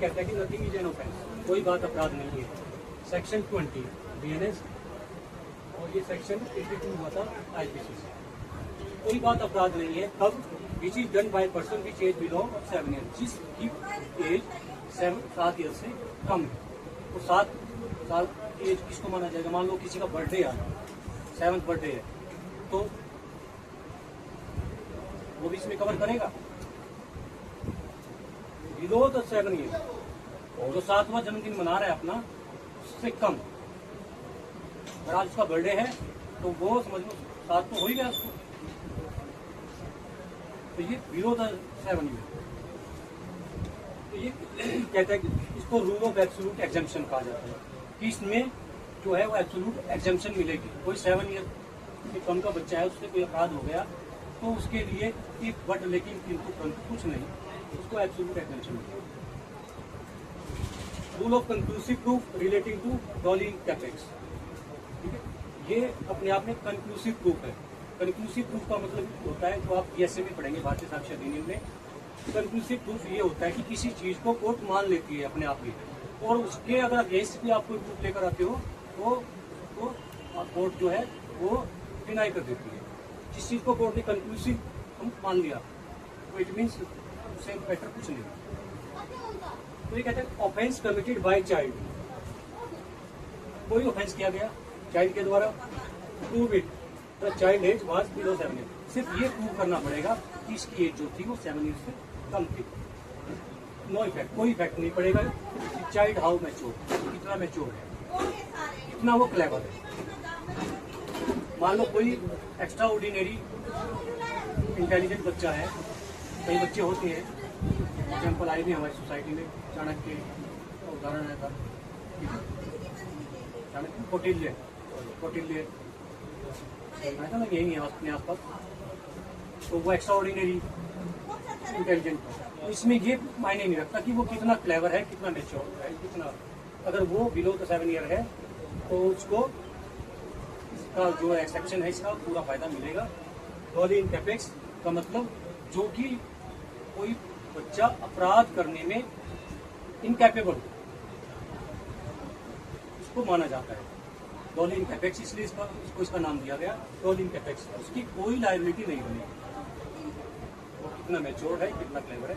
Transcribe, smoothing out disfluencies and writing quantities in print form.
कहता है कि नथिंग इज एन ऑफेंस, कोई बात अपराध नहीं है। सेक्शन 20 BNS और ये सेक्शन 82 हुआ था IPC से। कोई बात अपराध नहीं है तब which is done by person which age belong 7 year, जिसकी एज 7 ईयर से कम है। तो 7 साल की एज किसको माना जाएगा? मान लो किसी का बर्थडे आ 7th बर्थडे है तो वो भी इसमें कवर करेगा। बिलो द 7 ईयर, जो 7वां जन्मदिन मना रहा है अपना उससे कम, अगर आज उसका बर्थडे है तो वो समझ लो 7 तो हो ही गया उसको, तो ये बिलो द 7 ईयर। तो ये कहता है कि इसको रूल ऑफ एब्सोल्यूट एग्जेम्पशन कहा जाता है कि इसमें जो है वो एब्सोल्यूट एग्जेम्पशन मिलेगी। कोई 7 ईयर से कम का बच्चा है, उससे कोई अपराध हो गया तो उसके लिए इफ बट लेकिन किंतु परंतु कुछ नहीं, उसको एब्सोल्यूट एग्जेम्पशन मिलेगा। Rule of conclusive proof relating to doli capax, ठीक है, ये अपने आप में कंक्लूसिव प्रूफ है। कंक्लूसिव प्रूफ का मतलब होता है, जो आप BSA में पढ़ेंगे भारतीय साक्ष्य अधिनियम में, कंक्लूसिव प्रूफ ये होता है कि किसी चीज को कोर्ट मान लेती है अपने आप ही, और उसके अगर अगेंस्ट भी आप कोई प्रूफ लेकर आते हो तो कोर्ट जो है वो डिनाई कर देती है। जिस चीज को कोर्ट ने कंक्लूसिव हम मान लिया तो इट मीन्स उससे बेटर कुछ नहीं। तो ये कहते हैं ऑफेंस कमिटेड बाय चाइल्ड, कोई ऑफेंस किया गया चाइल्ड के द्वारा, prove it the child age was below 7 year, सिर्फ ये प्रूव करना पड़ेगा कि इसकी एज जो थी वो 7 ईयर से कम थी। नो इफेक्ट, कोई इफेक्ट नहीं पड़ेगा। चाइल्ड हाउ मैच्योर, कितना मैच्योर है, कितना वो क्लेवर है। मान लो कोई एक्स्ट्रा ऑर्डिनरी इंटेलिजेंट बच्चा है, कई बच्चे होते हैं, एग्जाम्पल आए भी हमारी सोसाइटी में, चाणक्य उदाहरण है था, चाणक्य कौटिल्य आया था ना, यही है अपने आसपास, तो वो एक्स्ट्रा ऑर्डिनरी इंटेलिजेंट था। तो इसमें ये मायने नहीं रखता कि वो कितना क्लेवर है, कितना मैच्योर है, कितना, अगर वो बिलो द 7 ईयर है तो उसको इसका जो एक्सेप्शन है इसका पूरा फायदा मिलेगा। डॉली इन कैपेक्स का मतलब जो कि कोई बच्चा अपराध करने में इनकैपेबल हो, इसको माना जाता है डॉली इन कैपेक्स, इसलिए इसको इसका नाम दिया गया डॉली इन कैपेक्स। उसकी कोई लायबिलिटी नहीं बनेगी, वो कितना मैच्योर है, कितना क्लेवर है,